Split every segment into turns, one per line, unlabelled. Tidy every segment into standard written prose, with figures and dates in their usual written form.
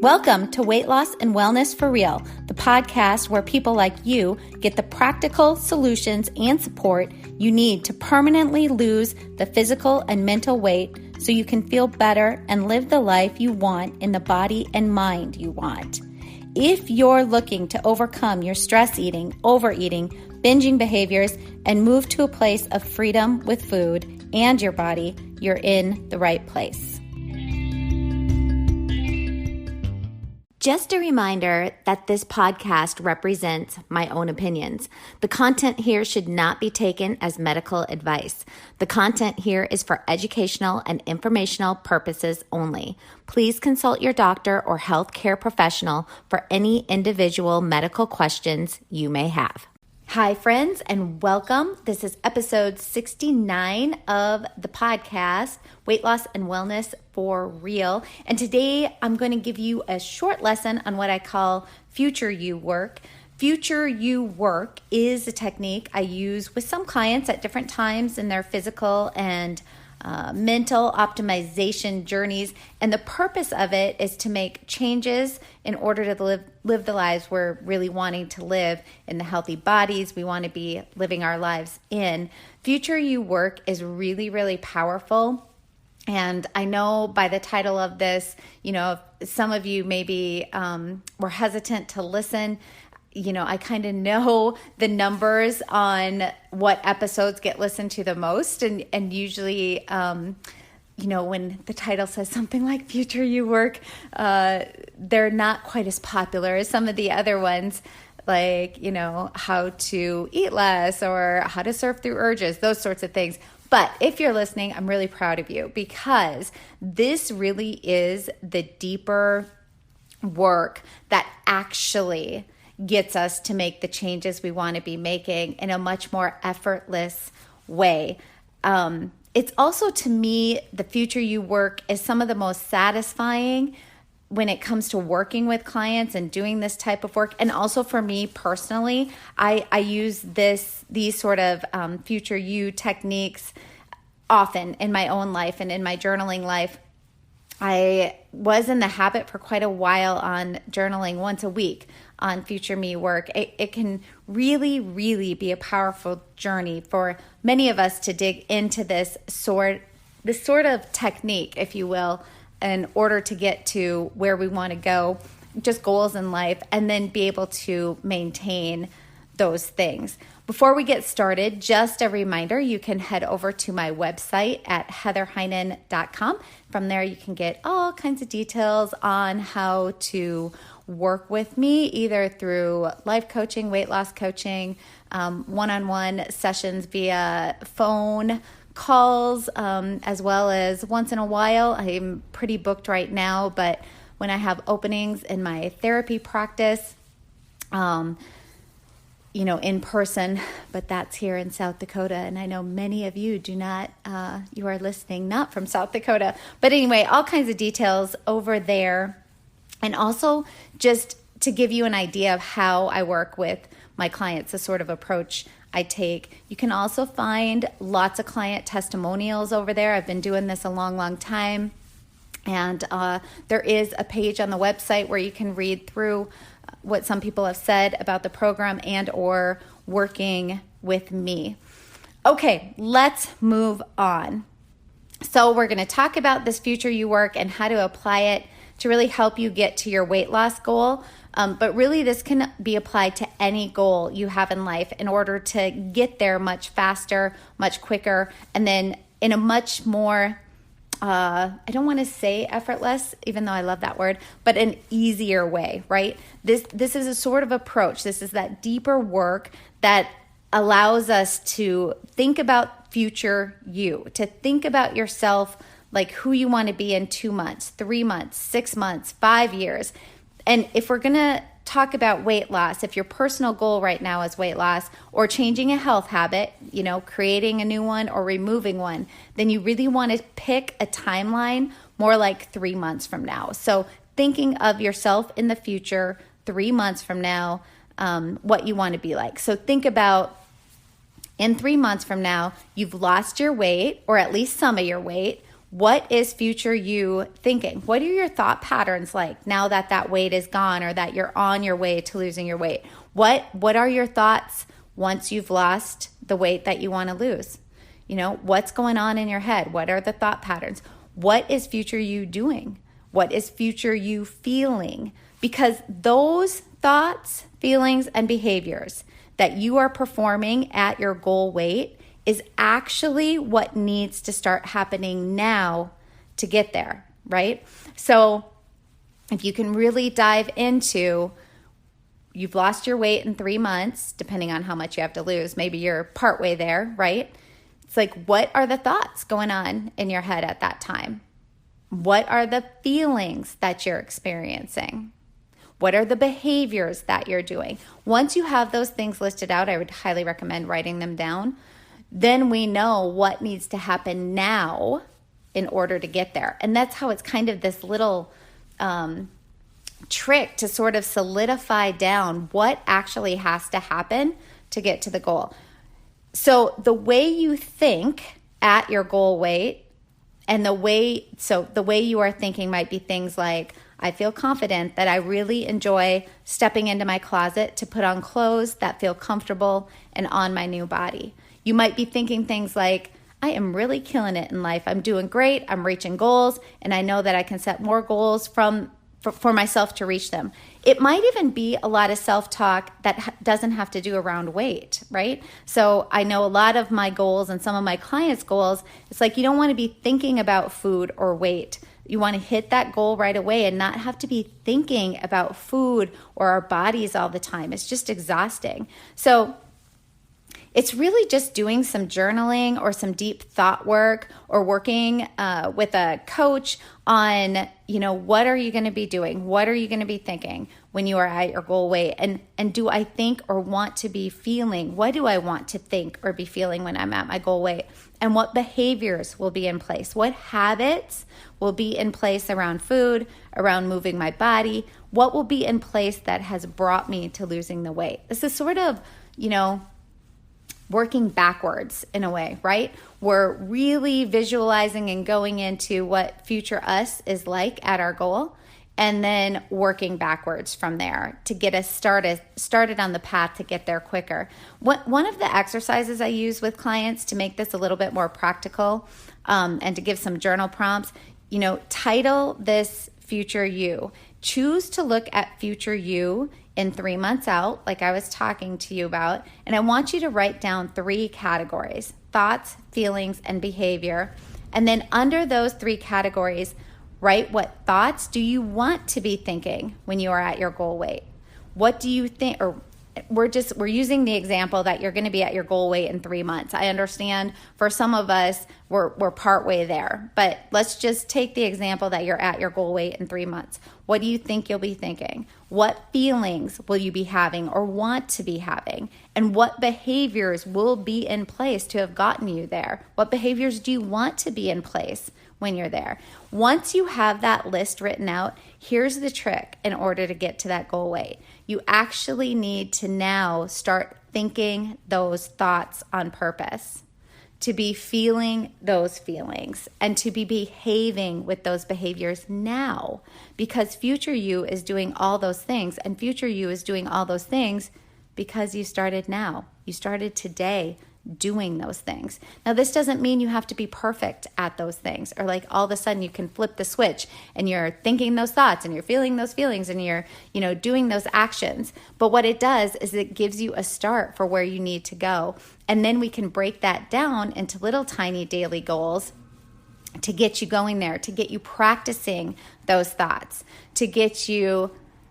Welcome to Weight Loss and Wellness for Real, the podcast where people like you get the practical solutions and support you need to permanently lose the physical and mental weight so you can feel better and live the life you want in the body and mind you want. If you're looking to overcome your stress eating, overeating, binging behaviors, and move to a place of freedom with food and your body, you're in the right place. Just a reminder that this podcast represents my own opinions. The content here should not be taken as medical advice. The content here is for educational and informational purposes only. Please consult your doctor or healthcare professional for any individual medical questions you may have. Hi, friends, and welcome. This is episode 69 of the podcast, Weight Loss and Wellness for Real. And today I'm going to give you a short lesson on what I call Future You work. Future You work is a technique I use with some clients at different times in their physical and mental optimization journeys. And the purpose of it is to make changes in order to live the lives we're really wanting to live in the healthy bodies we want to be living our lives in. Future You work is really, really powerful. And I know by the title of this, some of you maybe were hesitant to listen. I kind of know the numbers on what episodes get listened to the most. And usually, when the title says something like Future You Work, they're not quite as popular as some of the other ones, like, how to eat less or how to surf through urges, those sorts of things. But if you're listening, I'm really proud of you because this really is the deeper work that actually gets us to make the changes we want to be making in a much more effortless way. It's also, to me, the Future You work is some of the most satisfying when it comes to working with clients and doing this type of work. And also for me personally, I use these sort of Future You techniques often in my own life and in my journaling life. I was in the habit for quite a while on journaling once a week on Future Me work. It can really, really be a powerful journey for many of us to dig into this sort of technique, if you will, in order to get to where we want to go, just goals in life, and then be able to maintain those things. Before we get started, just a reminder, you can head over to my website at heatherheinen.com. From there, you can get all kinds of details on how to work with me, either through life coaching, weight loss coaching, one-on-one sessions via phone calls, as well as once in a while. I'm pretty booked right now, but when I have openings in my therapy practice, in person, but that's here in South Dakota. And I know many of you you are listening not from South Dakota. But anyway, all kinds of details over there. And also just to give you an idea of how I work with my clients, the sort of approach I take. You can also find lots of client testimonials over there. I've been doing this a long, long time. And there is a page on the website where you can read through what some people have said about the program and or working with me. Okay, let's move on. So we're going to talk about this Future You work and how to apply it to really help you get to your weight loss goal. But really this can be applied to any goal you have in life in order to get there much faster, much quicker, and then in a much more I don't want to say effortless, even though I love that word, but an easier way, right? This is a sort of approach. This is that deeper work that allows us to think about future you, to think about yourself like who you want to be in 2 months, 3 months, 6 months, 5 years. And if we're going to talk about weight loss, if your personal goal right now is weight loss or changing a health habit, creating a new one or removing one, then you really want to pick a timeline more like 3 months from now. So thinking of yourself in the future, 3 months from now, what you want to be like. So think about in 3 months from now, you've lost your weight or at least some of your weight. What is future you thinking? What are your thought patterns like now that that weight is gone or that you're on your way to losing your weight? What are your thoughts once you've lost the weight that you want to lose? You know, what's going on in your head? What are the thought patterns? What is future you doing? What is future you feeling? Because those thoughts, feelings, and behaviors that you are performing at your goal weight is actually what needs to start happening now to get there, right? So if you can really dive into, you've lost your weight in 3 months, depending on how much you have to lose. Maybe you're partway there, right? It's like, what are the thoughts going on in your head at that time? What are the feelings that you're experiencing? What are the behaviors that you're doing? Once you have those things listed out, I would highly recommend writing them down. Then we know what needs to happen now in order to get there. And that's how it's kind of this little trick to sort of solidify down what actually has to happen to get to the goal. So the way you think at your goal weight and the way you are thinking might be things like, I feel confident that I really enjoy stepping into my closet to put on clothes that feel comfortable and on my new body. You might be thinking things like, I am really killing it in life. I'm doing great. I'm reaching goals, and I know that I can set more goals for myself to reach them. It might even be a lot of self-talk that doesn't have to do around weight, right? So I know a lot of my goals and some of my clients' goals, it's like you don't want to be thinking about food or weight. You want to hit that goal right away and not have to be thinking about food or our bodies all the time. It's just exhausting. So it's really just doing some journaling or some deep thought work or working with a coach on, what are you going to be doing? What are you going to be thinking when you are at your goal weight? And do I think or want to be feeling? What do I want to think or be feeling when I'm at my goal weight? And what behaviors will be in place? What habits will be in place around food, around moving my body? What will be in place that has brought me to losing the weight? This is sort of, working backwards in a way, right? We're really visualizing and going into what future us is like at our goal, and then working backwards from there to get us started on the path to get there quicker. One of the exercises I use with clients to make this a little bit more practical and to give some journal prompts, title this future you. Choose to look at future you in 3 months out, like I was talking to you about, and I want you to write down 3 categories: thoughts, feelings, and behavior. And then under those 3 categories, write what thoughts do you want to be thinking when you are at your goal weight. What do you think, or we're using the example that you're going to be at your goal weight in 3 months. I understand for some of us, we're partway there, but let's just take the example that you're at your goal weight in 3 months. What do you think you'll be thinking? What feelings will you be having or want to be having? And what behaviors will be in place to have gotten you there? What behaviors do you want to be in place when you're there? Once you have that list written out, here's the trick in order to get to that goal weight. You actually need to now start thinking those thoughts on purpose, to be feeling those feelings, and to be behaving with those behaviors now, because future you is doing all those things, and future you is doing all those things because you started now. You started today doing those things. Now, this doesn't mean you have to be perfect at those things, or like all of a sudden you can flip the switch and you're thinking those thoughts and you're feeling those feelings and you're, doing those actions. But what it does is it gives you a start for where you need to go. And then we can break that down into little tiny daily goals to get you going there, to get you practicing those thoughts, to get you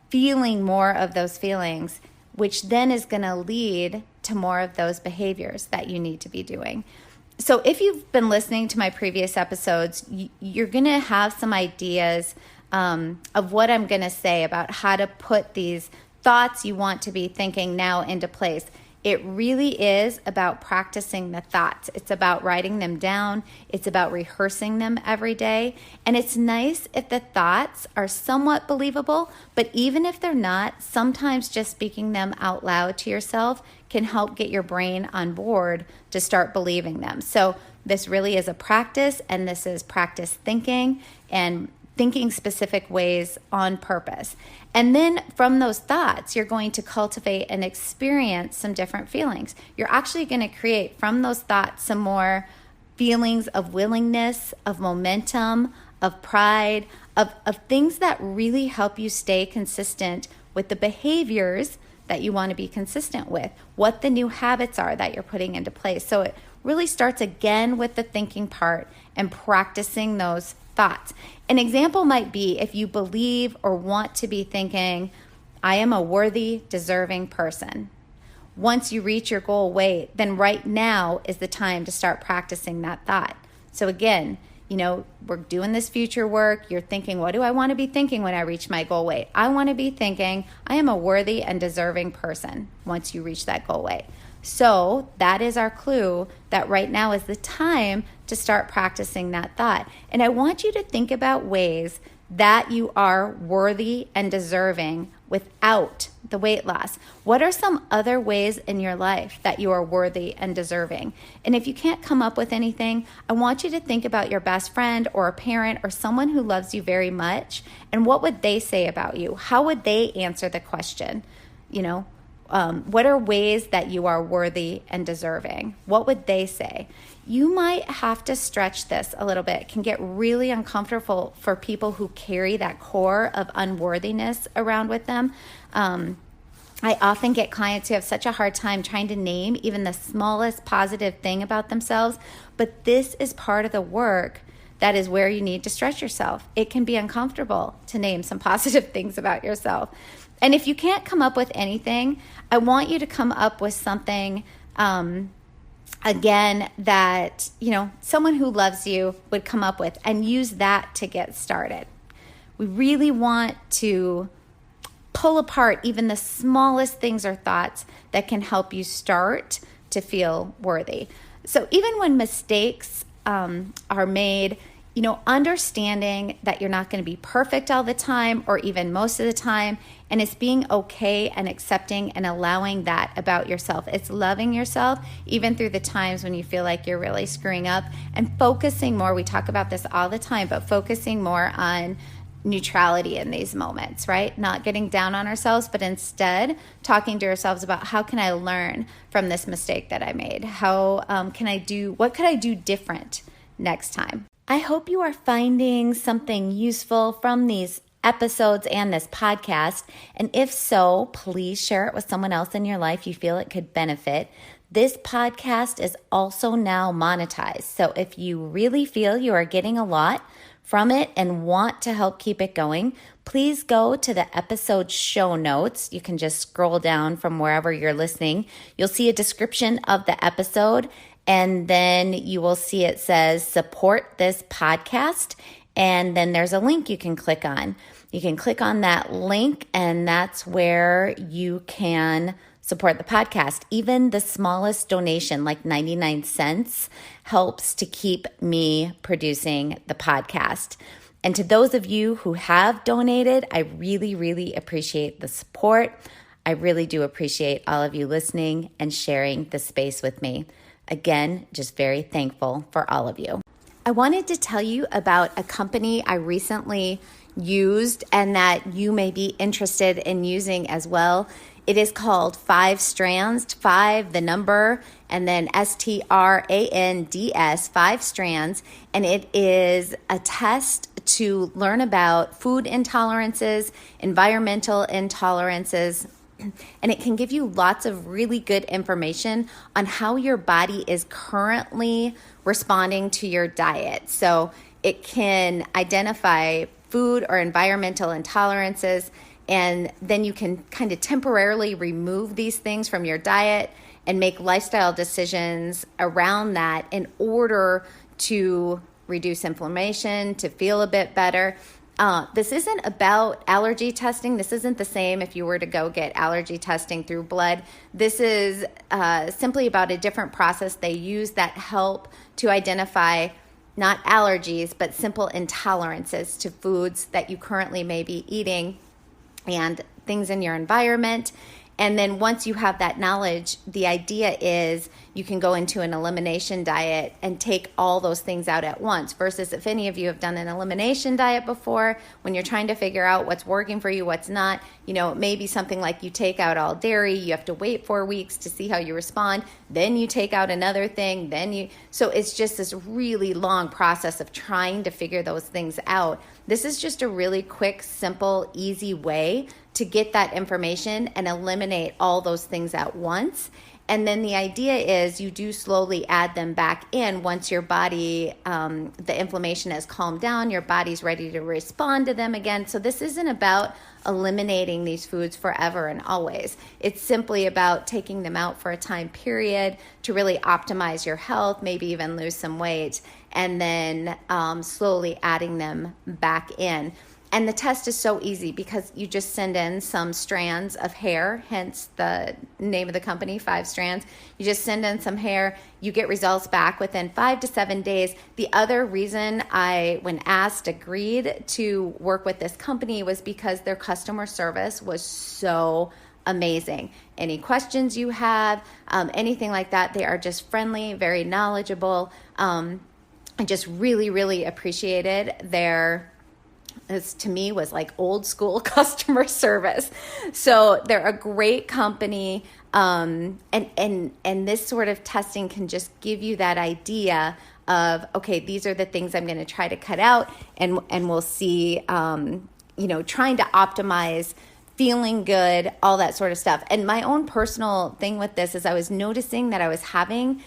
feeling more of those feelings, which then is going to lead to more of those behaviors that you need to be doing. So if you've been listening to my previous episodes, you're going to have some ideas of what I'm going to say about how to put these thoughts you want to be thinking now into place. It really is about practicing the thoughts. It's about writing them down. It's about rehearsing them every day. And it's nice if the thoughts are somewhat believable, but even if they're not, sometimes just speaking them out loud to yourself can help get your brain on board to start believing them. So this really is a practice, and this is practice thinking and thinking specific ways on purpose. And then from those thoughts, you're going to cultivate and experience some different feelings. You're actually going to create from those thoughts some more feelings of willingness, of momentum, of pride, of things that really help you stay consistent with the behaviors that you want to be consistent with, what the new habits are that you're putting into place. So it really starts again with the thinking part and practicing those thoughts. An example might be if you believe or want to be thinking, I am a worthy, deserving person. Once you reach your goal weight, then right now is the time to start practicing that thought. So again, we're doing this future work. You're thinking, what do I want to be thinking when I reach my goal weight? I want to be thinking, I am a worthy and deserving person once you reach that goal weight. So that is our clue that right now is the time to start practicing that thought. And I want you to think about ways that you are worthy and deserving without the weight loss. What are some other ways in your life that you are worthy and deserving? And if you can't come up with anything, I want you to think about your best friend or a parent or someone who loves you very much, and what would they say about you? How would they answer the question? What are ways that you are worthy and deserving? What would they say? You might have to stretch this a little bit. It can get really uncomfortable for people who carry that core of unworthiness around with them. I often get clients who have such a hard time trying to name even the smallest positive thing about themselves, but this is part of the work. That is where you need to stretch yourself. It can be uncomfortable to name some positive things about yourself. And if you can't come up with anything, I want you to come up with something, again, that, someone who loves you would come up with, and use that to get started. We really want to pull apart even the smallest things or thoughts that can help you start to feel worthy. So even when mistakes are made, understanding that you're not going to be perfect all the time or even most of the time, and it's being okay and accepting and allowing that about yourself. It's loving yourself even through the times when you feel like you're really screwing up, and focusing more. We talk about this all the time, but focusing more on neutrality in these moments, right? Not getting down on ourselves, but instead talking to ourselves about how can I learn from this mistake that I made? What could I do different next time? I hope you are finding something useful from these episodes and this podcast. And if so, please share it with someone else in your life you feel it could benefit. This podcast is also now monetized. So if you really feel you are getting a lot from it and want to help keep it going, please go to the episode show notes. You can just scroll down from wherever you're listening. You'll see a description of the episode, and then you will see it says support this podcast. And then there's a link you can click on. You can click on that link, and that's where you can support the podcast. Even the smallest donation, like 99 cents, helps to keep me producing the podcast. And to those of you who have donated, I really, really appreciate the support. I really do appreciate all of you listening and sharing the space with me. Again, just very thankful for all of you. I wanted to tell you about a company I recently used and that you may be interested in using as well. It is called 5 Strands, 5 the number, and then STRANDS, 5 Strands. And it is a test to learn about food intolerances, environmental intolerances, and it can give you lots of really good information on how your body is currently responding to your diet. So it can identify food or environmental intolerances, and then you can kind of temporarily remove these things from your diet and make lifestyle decisions around that in order to reduce inflammation, to feel a bit better. This isn't about allergy testing. This isn't the same if you were to go get allergy testing through blood. This is simply about a different process they use that help to identify not allergies, but simple intolerances to foods that you currently may be eating and things in your environment. And then once you have that knowledge, the idea is you can go into an elimination diet and take all those things out at once. Versus if any of you have done an elimination diet before, when you're trying to figure out what's working for you, what's not, it may be something like you take out all dairy, you have to wait 4 weeks to see how you respond, then you take out another thing, so it's just this really long process of trying to figure those things out. This is just a really quick, simple, easy way to get that information and eliminate all those things at once. And then the idea is you do slowly add them back in once your body, the inflammation has calmed down, your body's ready to respond to them again. So this isn't about eliminating these foods forever and always. It's simply about taking them out for a time period to really optimize your health, maybe even lose some weight, and then slowly adding them back in. And the test is so easy because you just send in some strands of hair, hence the name of the company, 5 strands. You just send in some hair, you get results back within 5 to 7 days. The other reason I, when asked, agreed to work with this company was because their customer service was so amazing. Any questions you have, anything like that, they are just friendly, very knowledgeable. I just really, really appreciated this to me was like old school customer service. So they're a great company. And this sort of testing can just give you that idea of, okay, these are the things I'm going to try to cut out. And we'll see, trying to optimize feeling good, all that sort of stuff. And my own personal thing with this is I was noticing that I was having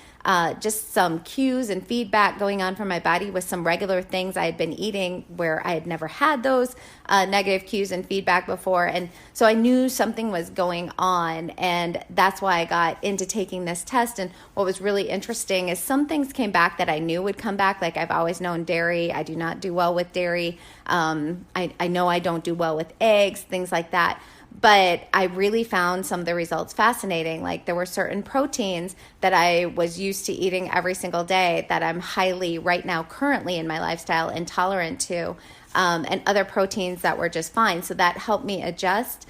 just some cues and feedback going on from my body with some regular things I had been eating where I had never had those negative cues and feedback before. And so I knew something was going on, and that's why I got into taking this test. And what was really interesting is some things came back that I knew would come back. Like I've always known dairy. I do not do well with dairy. I know I don't do well with eggs, things like that. But I really found some of the results fascinating. Like there were certain proteins that I was used to eating every single day that I'm highly right now currently in my lifestyle intolerant to, and other proteins that were just fine. So that helped me adjust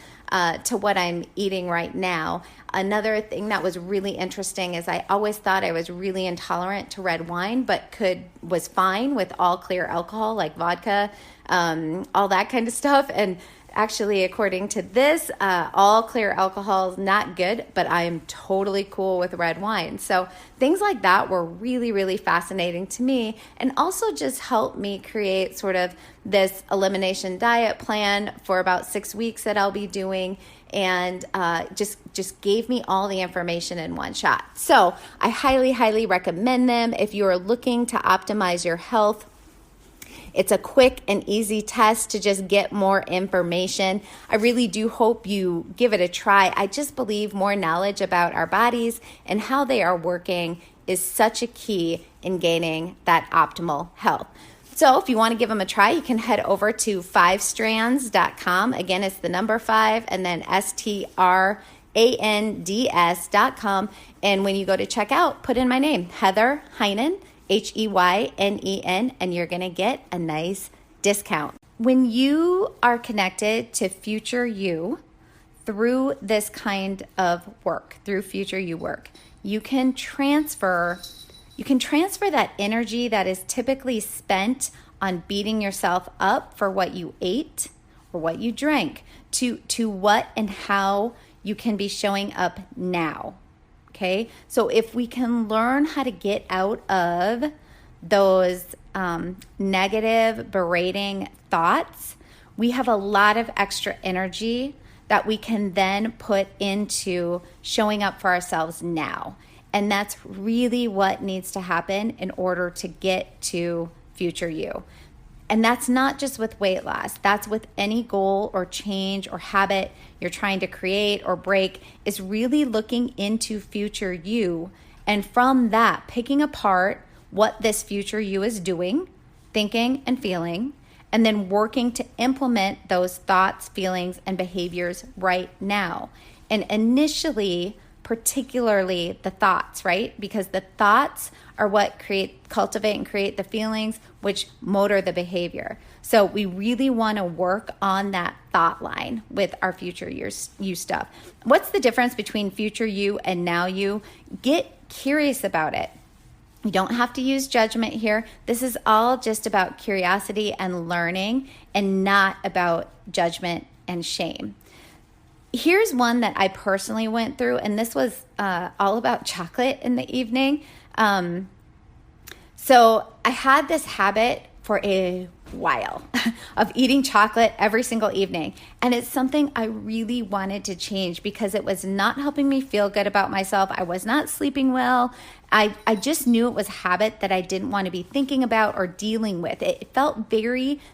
to what I'm eating right now. Another thing that was really interesting is I always thought I was really intolerant to red wine, but was fine with all clear alcohol like vodka, all that kind of stuff. And actually, according to this, all clear alcohol is not good, but I am totally cool with red wine. So things like that were really, really fascinating to me, and also just helped me create sort of this elimination diet plan for about 6 weeks that I'll be doing, and just gave me all the information in one shot. So I highly, highly recommend them if you're looking to optimize your health. It's a quick and easy test to just get more information. I really do hope you give it a try. I just believe more knowledge about our bodies and how they are working is such a key in gaining that optimal health. So if you want to give them a try, you can head over to 5strands.com. Again, it's the number 5 and then STRANDS.com. And when you go to checkout, put in my name, Heather Heynen, HEYNEN, and you're going to get a nice discount. When you are connected to future you through this kind of work, through future you work, you can transfer that energy that is typically spent on beating yourself up for what you ate or what you drank to what and how you can be showing up now. Okay, so if we can learn how to get out of those negative, berating thoughts, we have a lot of extra energy that we can then put into showing up for ourselves now. And that's really what needs to happen in order to get to future you. And that's not just with weight loss. That's with any goal or change or habit you're trying to create or break, is really looking into future you. And from that, picking apart what this future you is doing, thinking and feeling, and then working to implement those thoughts, feelings, and behaviors right now. And initially, particularly the thoughts, right? Because the thoughts are what cultivate and create the feelings, which motor the behavior. So we really want to work on that thought line with our future you stuff. What's the difference between future you and now you? Get curious about it. You don't have to use judgment here. This is all just about curiosity and learning, and not about judgment and shame. Here's one that I personally went through, and this was all about chocolate in the evening. So I had this habit for a while of eating chocolate every single evening. And it's something I really wanted to change because it was not helping me feel good about myself. I was not sleeping well. I just knew it was a habit that I didn't want to be thinking about or dealing with. The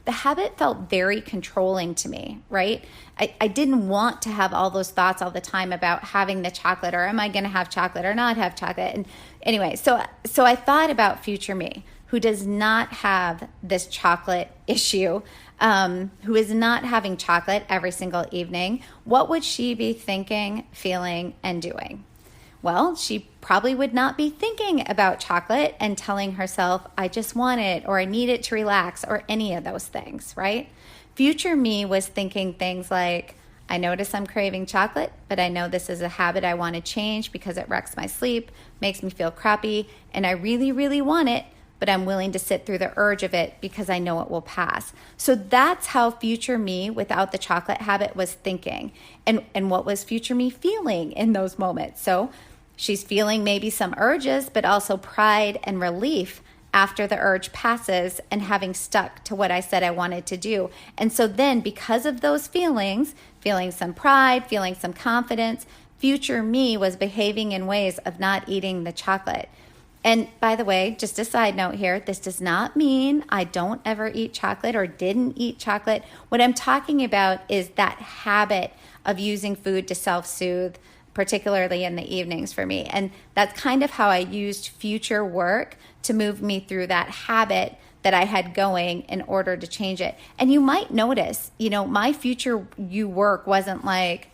habit felt very controlling to me, right? I didn't want to have all those thoughts all the time about having the chocolate, or am I going to have chocolate or not have chocolate? And anyway, so I thought about future me, who does not have this chocolate issue, who is not having chocolate every single evening. What would she be thinking, feeling, and doing? Well, she probably would not be thinking about chocolate and telling herself, I just want it, or I need it to relax, or any of those things, right? Future me was thinking things like, I notice I'm craving chocolate, but I know this is a habit I want to change because it wrecks my sleep, makes me feel crappy, and I really, really want it, but I'm willing to sit through the urge of it because I know it will pass. So that's how future me without the chocolate habit was thinking. And what was future me feeling in those moments? So she's feeling maybe some urges, but also pride and relief after the urge passes and having stuck to what I said I wanted to do. And so then because of those feelings, feeling some pride, feeling some confidence, future me was behaving in ways of not eating the chocolate. And by the way, just a side note here, this does not mean I don't ever eat chocolate or didn't eat chocolate. What I'm talking about is that habit of using food to self-soothe, particularly in the evenings for me. And that's kind of how I used future work to move me through that habit that I had going in order to change it. And you might notice, my future you work wasn't like,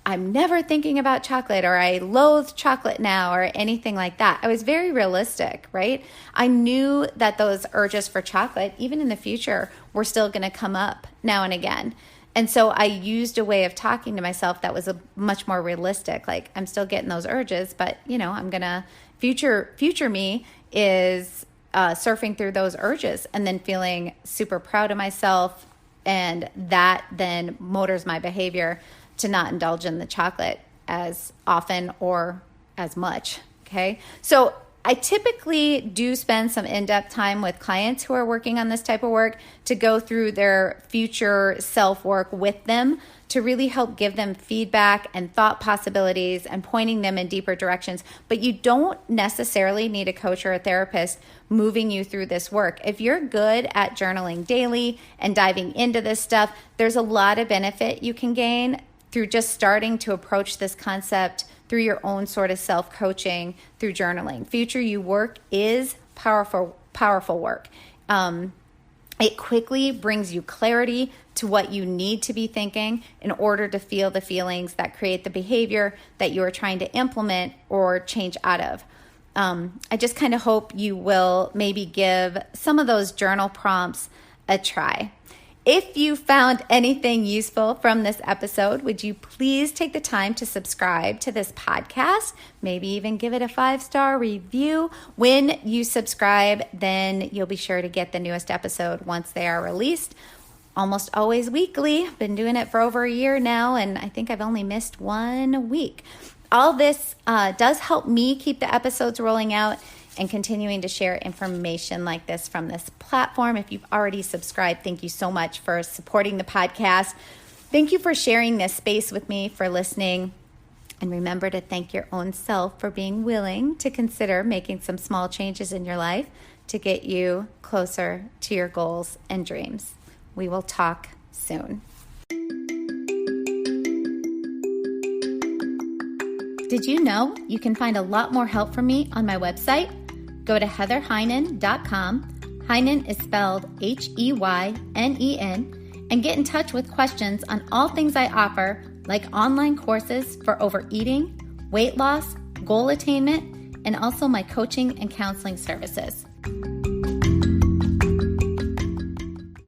I'm never thinking about chocolate, or I loathe chocolate now, or anything like that. I was very realistic, right? I knew that those urges for chocolate, even in the future, were still going to come up now and again. And so I used a way of talking to myself that was a much more realistic. Like, I'm still getting those urges, but I'm going to future me is surfing through those urges and then feeling super proud of myself. And that then motors my behavior to not indulge in the chocolate as often or as much, okay? So I typically do spend some in-depth time with clients who are working on this type of work to go through their future self-work with them to really help give them feedback and thought possibilities and pointing them in deeper directions. But you don't necessarily need a coach or a therapist moving you through this work. If you're good at journaling daily and diving into this stuff, there's a lot of benefit you can gain through just starting to approach this concept through your own sort of self-coaching through journaling. Future you work is powerful work. It quickly brings you clarity to what you need to be thinking in order to feel the feelings that create the behavior that you are trying to implement or change out of. I just kind of hope you will maybe give some of those journal prompts a try. If you found anything useful from this episode, would you please take the time to subscribe to this podcast? Maybe even give it a 5-star review. When you subscribe, then you'll be sure to get the newest episode once they are released. Almost always weekly. Been doing it for over a year now, and I think I've only missed 1 week. All this does help me keep the episodes rolling out and continuing to share information like this from this platform. If you've already subscribed, thank you so much for supporting the podcast. Thank you for sharing this space with me, for listening. And remember to thank your own self for being willing to consider making some small changes in your life to get you closer to your goals and dreams. We will talk soon. Did you know you can find a lot more help from me on my website? Go to heatherheinen.com, Heynen is spelled Heynen, and get in touch with questions on all things I offer, like online courses for overeating, weight loss, goal attainment, and also my coaching and counseling services.